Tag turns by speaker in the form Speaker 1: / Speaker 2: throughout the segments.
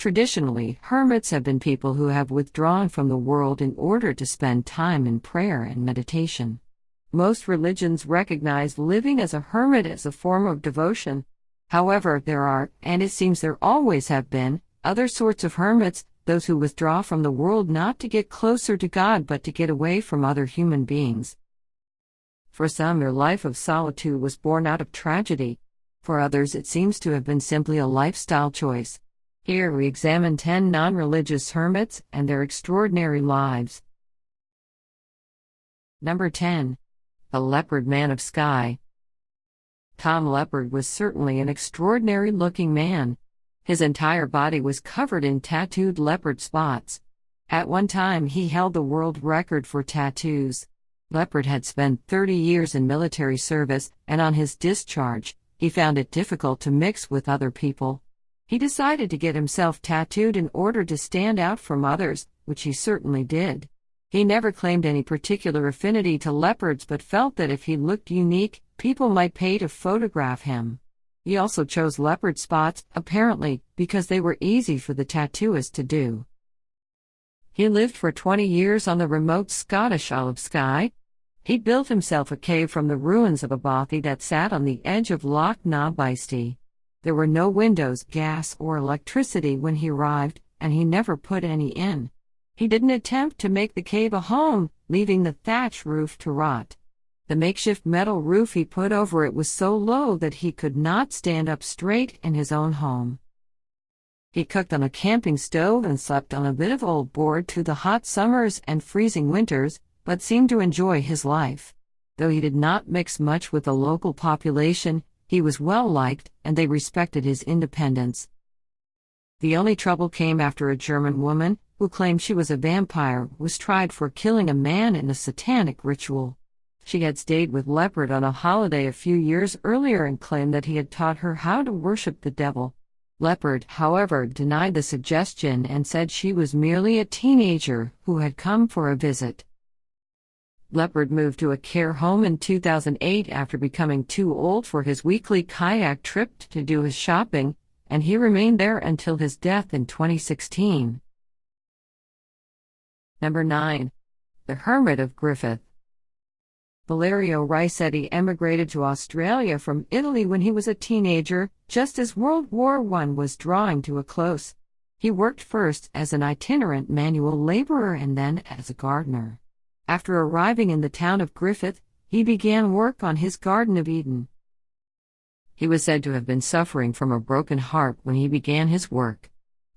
Speaker 1: Traditionally, hermits have been people who have withdrawn from the world in order to spend time in prayer and meditation. Most religions recognize living as a hermit as a form of devotion. However, there are, and it seems there always have been, other sorts of hermits, those who withdraw from the world not to get closer to God but to get away from other human beings. For some, their life of solitude was born out of tragedy. For others, it seems to have been simply a lifestyle choice. Here we examine 10 non-religious hermits and their extraordinary lives. Number 10. The Leopard Man of Sky. Tom Leopard was certainly an extraordinary-looking man. His entire body was covered in tattooed leopard spots. At one time, he held the world record for tattoos. Leopard had spent 30 years in military service, and on his discharge, he found it difficult to mix with other people. He decided to get himself tattooed in order to stand out from others, which he certainly did. He never claimed any particular affinity to leopards but felt that if he looked unique, people might pay to photograph him. He also chose leopard spots, apparently, because they were easy for the tattooist to do. He lived for 20 years on the remote Scottish Isle of Skye. He built himself a cave from the ruins of a bothy that sat on the edge of Loch Nabisty. There were no windows, gas, or electricity when he arrived, and he never put any in. He didn't attempt to make the cave a home, leaving the thatch roof to rot. The makeshift metal roof he put over it was so low that he could not stand up straight in his own home. He cooked on a camping stove and slept on a bit of old board through the hot summers and freezing winters, but seemed to enjoy his life. Though he did not mix much with the local population, he was well liked, and they respected his independence. The only trouble came after a German woman, who claimed she was a vampire, was tried for killing a man in a satanic ritual. She had stayed with Leopard on a holiday a few years earlier and claimed that he had taught her how to worship the devil. Leopard, however, denied the suggestion and said she was merely a teenager who had come for a visit. Leopard moved to a care home in 2008 after becoming too old for his weekly kayak trip to do his shopping, and he remained there until his death in 2016. Number 9. The Hermit of Griffith. Valerio Ricchetti emigrated to Australia from Italy when he was a teenager, just as World War I was drawing to a close. He worked first as an itinerant manual laborer and then as a gardener. After arriving in the town of Griffith, he began work on his Garden of Eden. He was said to have been suffering from a broken heart when he began his work.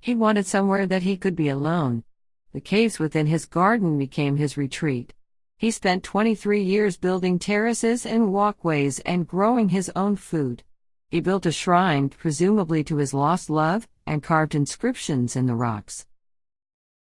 Speaker 1: He wanted somewhere that he could be alone. The caves within his garden became his retreat. He spent 23 years building terraces and walkways and growing his own food. He built a shrine, presumably to his lost love, and carved inscriptions in the rocks.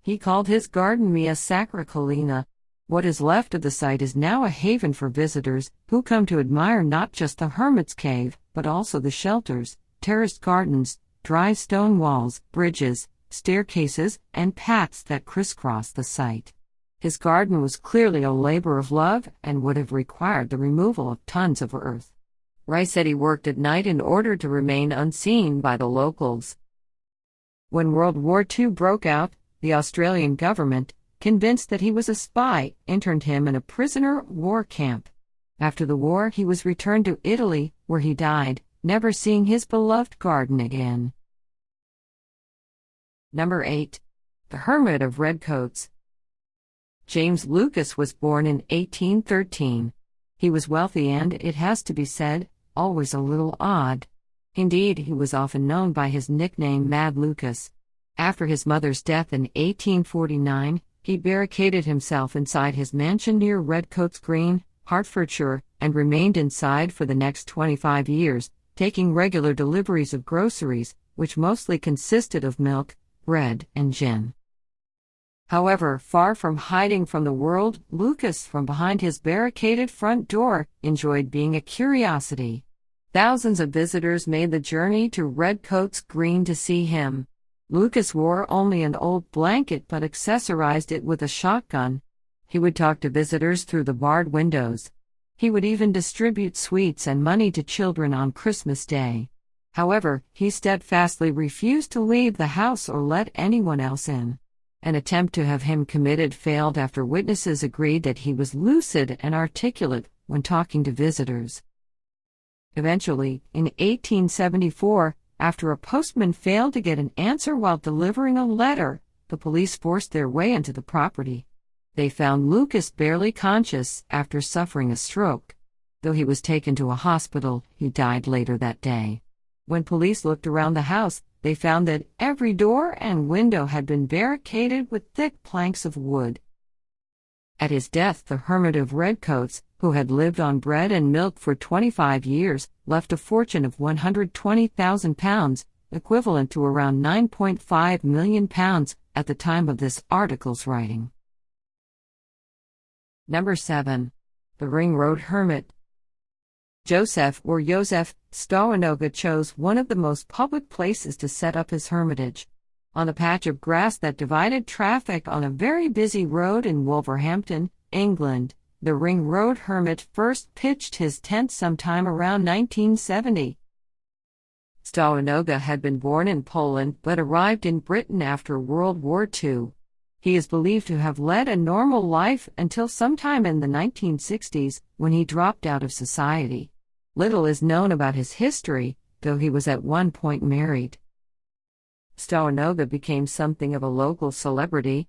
Speaker 1: He called his garden Mia Sacra Collina. What is left of the site is now a haven for visitors, who come to admire not just the hermit's cave, but also the shelters, terraced gardens, dry stone walls, bridges, staircases, and paths that crisscross the site. His garden was clearly a labor of love and would have required the removal of tons of earth. Ricchetti worked at night in order to remain unseen by the locals. When World War II broke out, the Australian government, convinced that he was a spy, interned him in a prisoner of war camp. After the war, he was returned to Italy, where he died, never seeing his beloved garden again. Number 8. The Hermit of Redcoats. James Lucas was born in 1813. He was wealthy and, it has to be said, always a little odd. Indeed, he was often known by his nickname Mad Lucas. After his mother's death in 1849, he barricaded himself inside his mansion near Redcoats Green, Hertfordshire, and remained inside for the next 25 years, taking regular deliveries of groceries, which mostly consisted of milk, bread, and gin. However, far from hiding from the world, Lucas, from behind his barricaded front door, enjoyed being a curiosity. Thousands of visitors made the journey to Redcoats Green to see him. Lucas wore only an old blanket but accessorized it with a shotgun. He would talk to visitors through the barred windows. He would even distribute sweets and money to children on Christmas Day. However, he steadfastly refused to leave the house or let anyone else in. An attempt to have him committed failed after witnesses agreed that he was lucid and articulate when talking to visitors. Eventually, in 1874, after a postman failed to get an answer while delivering a letter, the police forced their way into the property. They found Lucas barely conscious after suffering a stroke. Though he was taken to a hospital, he died later that day. When police looked around the house, they found that every door and window had been barricaded with thick planks of wood. At his death, the Hermit of Redcoats, who had lived on bread and milk for 25 years, left a fortune of £120,000, equivalent to around £9.5 million at the time of this article's writing. Number 7. The Ring Road Hermit. Joseph Stauenoga chose one of the most public places to set up his hermitage. On a patch of grass that divided traffic on a very busy road in Wolverhampton, England, the Ring Road Hermit first pitched his tent sometime around 1970. Stauenoga had been born in Poland but arrived in Britain after World War II. He is believed to have led a normal life until sometime in the 1960s, when he dropped out of society. Little is known about his history, though he was at one point married. Stauenoga became something of a local celebrity.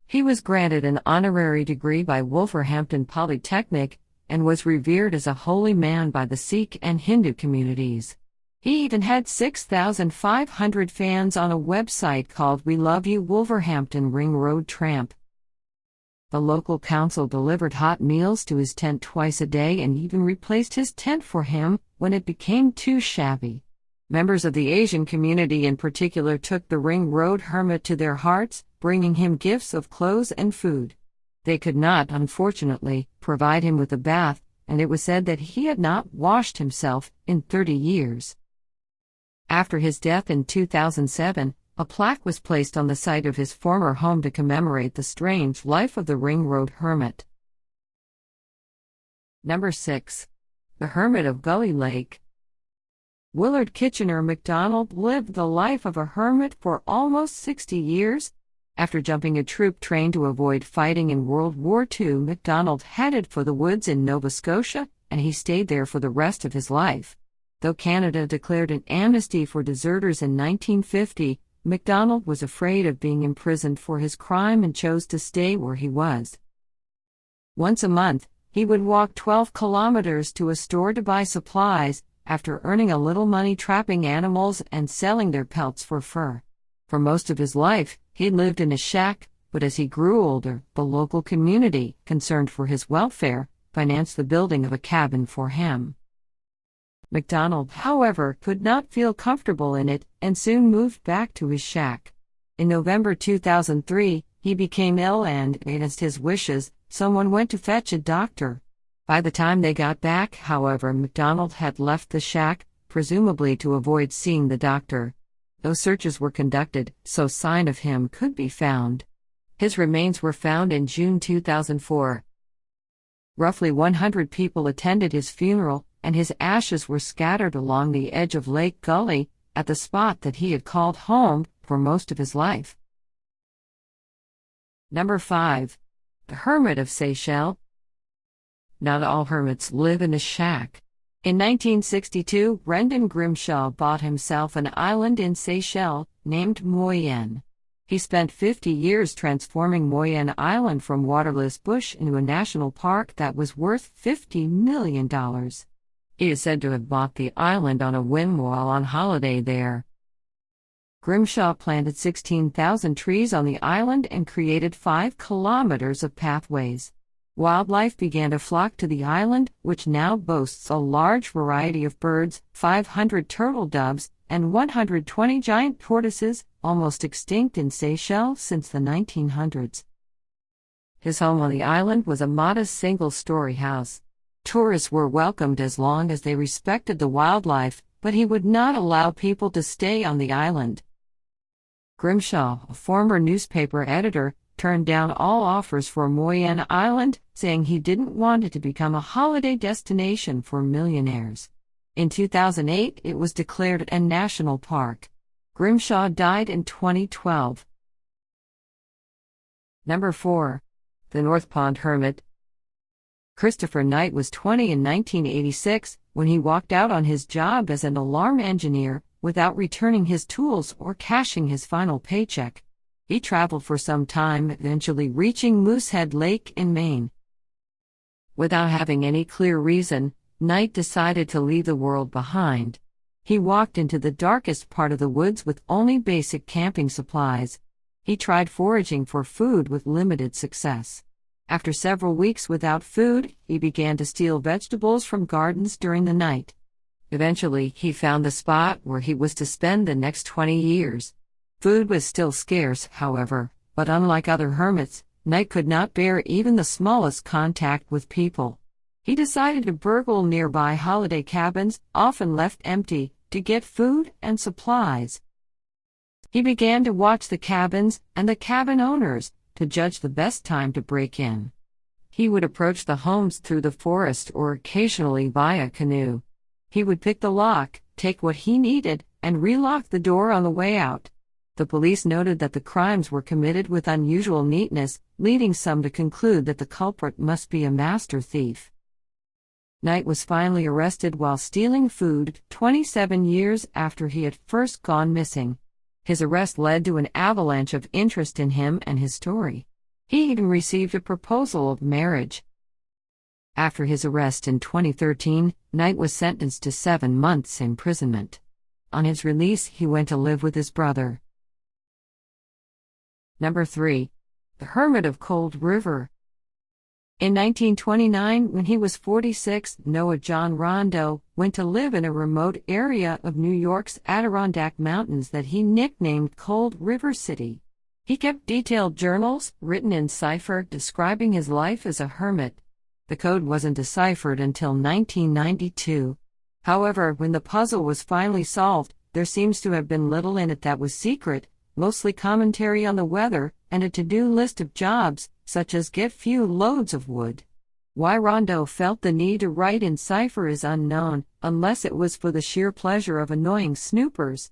Speaker 1: He was granted an honorary degree by Wolverhampton Polytechnic, and was revered as a holy man by the Sikh and Hindu communities. He even had 6,500 fans on a website called We Love You Wolverhampton Ring Road Tramp. The local council delivered hot meals to his tent twice a day and even replaced his tent for him when it became too shabby. Members of the Asian community in particular took the Ring Road Hermit to their hearts, bringing him gifts of clothes and food. They could not, unfortunately, provide him with a bath, and it was said that he had not washed himself in 30 years. After his death in 2007, a plaque was placed on the site of his former home to commemorate the strange life of the Ring Road Hermit. Number 6. The Hermit of Gully Lake. Willard Kitchener MacDonald lived the life of a hermit for almost 60 years. After jumping a troop train to avoid fighting in World War II, MacDonald headed for the woods in Nova Scotia, and he stayed there for the rest of his life. Though Canada declared an amnesty for deserters in 1950, MacDonald was afraid of being imprisoned for his crime and chose to stay where he was. Once a month, he would walk 12 kilometers to a store to buy supplies, after earning a little money trapping animals and selling their pelts for fur. For most of his life, he lived in a shack, but as he grew older, the local community, concerned for his welfare, financed the building of a cabin for him. MacDonald, however, could not feel comfortable in it, and soon moved back to his shack. In November 2003, he became ill and, against his wishes, someone went to fetch a doctor. By the time they got back, however, MacDonald had left the shack, presumably to avoid seeing the doctor. No searches were conducted, so sign of him could be found. His remains were found in June 2004. Roughly 100 people attended his funeral, and his ashes were scattered along the edge of Lake Gully, at the spot that he had called home for most of his life. Number 5. The Hermit of Seychelles. Not all hermits live in a shack. In 1962, Brendan Grimshaw bought himself an island in Seychelles, named Moyen. He spent 50 years transforming Moyen Island from waterless bush into a national park that was worth $50 million. He is said to have bought the island on a whim while on holiday there. Grimshaw planted 16,000 trees on the island and created 5 kilometers of pathways. Wildlife began to flock to the island, which now boasts a large variety of birds, 500 turtle doves, and 120 giant tortoises, almost extinct in Seychelles since the 1900s. His home on the island was a modest single-story house. Tourists were welcomed as long as they respected the wildlife, but he would not allow people to stay on the island. Grimshaw, a former newspaper editor, turned down all offers for Moyen Island, saying he didn't want it to become a holiday destination for millionaires. In 2008, it was declared a national park. Grimshaw died in 2012. Number 4. The North Pond Hermit. Christopher Knight was 20 in 1986 when he walked out on his job as an alarm engineer without returning his tools or cashing his final paycheck. He traveled for some time, eventually reaching Moosehead Lake in Maine. Without having any clear reason, Knight decided to leave the world behind. He walked into the darkest part of the woods with only basic camping supplies. He tried foraging for food with limited success. After several weeks without food, he began to steal vegetables from gardens during the night. Eventually, he found the spot where he was to spend the next 20 years. Food was still scarce, however, but unlike other hermits, Knight could not bear even the smallest contact with people. He decided to burgle nearby holiday cabins, often left empty, to get food and supplies. He began to watch the cabins and the cabin owners to judge the best time to break in. He would approach the homes through the forest or occasionally via canoe. He would pick the lock, take what he needed, and relock the door on the way out. The police noted that the crimes were committed with unusual neatness, leading some to conclude that the culprit must be a master thief. Knight was finally arrested while stealing food 27 years after he had first gone missing. His arrest led to an avalanche of interest in him and his story. He even received a proposal of marriage. After his arrest in 2013, Knight was sentenced to 7 months imprisonment. On his release, he went to live with his brother. Number 3. The Hermit of Cold River. In 1929, when he was 46, Noah John Rondo went to live in a remote area of New York's Adirondack Mountains that he nicknamed Cold River City. He kept detailed journals, written in cipher, describing his life as a hermit. The code wasn't deciphered until 1992. However, when the puzzle was finally solved, there seems to have been little in it that was secret, mostly commentary on the weather and a to-do list of jobs, such as get few loads of wood. Why Rondo felt the need to write in cipher is unknown, unless it was for the sheer pleasure of annoying snoopers.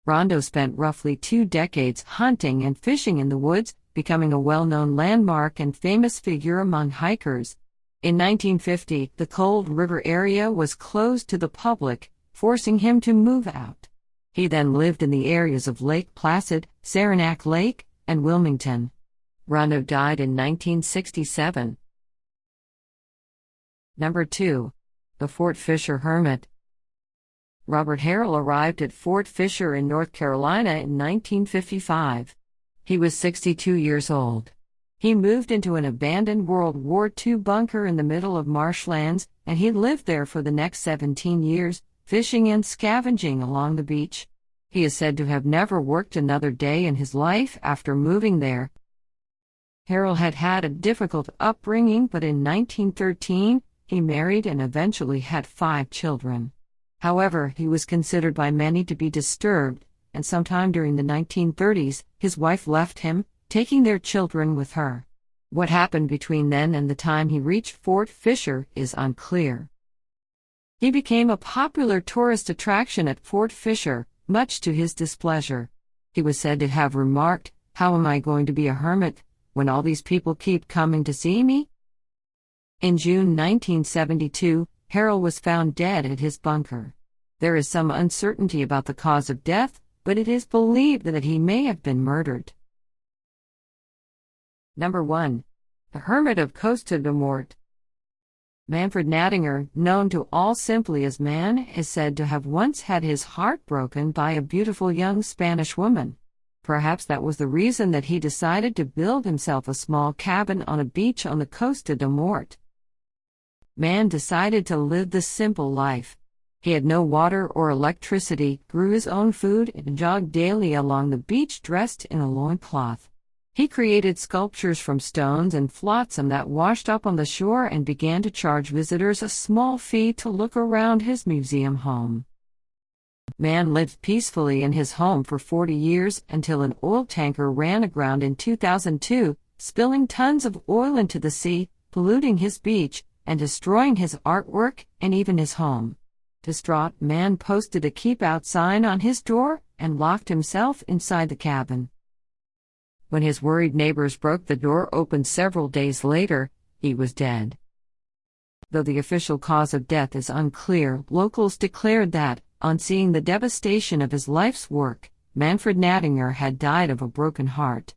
Speaker 1: Rondo spent roughly 2 decades hunting and fishing in the woods, becoming a well-known landmark and famous figure among hikers. In 1950, the Cold River area was closed to the public, forcing him to move out. He then lived in the areas of Lake Placid, Saranac Lake, and Wilmington. Rondo died in 1967. Number 2. The Fort Fisher Hermit. Robert Harrell arrived at Fort Fisher in North Carolina in 1955. He was 62 years old. He moved into an abandoned World War II bunker in the middle of marshlands, and he lived there for the next 17 years, fishing and scavenging along the beach. He is said to have never worked another day in his life after moving there. Harrell had had a difficult upbringing, but in 1913, he married and eventually had 5 children. However, he was considered by many to be disturbed, and sometime during the 1930s, his wife left him, taking their children with her. What happened between then and the time he reached Fort Fisher is unclear. He became a popular tourist attraction at Fort Fisher, much to his displeasure. He was said to have remarked, "How am I going to be a hermit when all these people keep coming to see me?" In June 1972, Harrell was found dead at his bunker. There is some uncertainty about the cause of death, but it is believed that he may have been murdered. Number 1. The Hermit of Costa de Morte. Manfred Nadinger, known to all simply as Man, is said to have once had his heart broken by a beautiful young Spanish woman. Perhaps that was the reason that he decided to build himself a small cabin on a beach on the Costa de Morte. Man decided to live the simple life. He had no water or electricity, grew his own food, and jogged daily along the beach dressed in a loincloth. He created sculptures from stones and flotsam that washed up on the shore and began to charge visitors a small fee to look around his museum home. Man lived peacefully in his home for 40 years until an oil tanker ran aground in 2002, spilling tons of oil into the sea, polluting his beach, and destroying his artwork and even his home. distraught man posted a keep out sign on his door and locked himself inside the cabin. When his worried neighbors broke the door open several days later, he was dead. Though the official cause of death is unclear, locals declared that, on seeing the devastation of his life's work, Manfred Nadinger had died of a broken heart.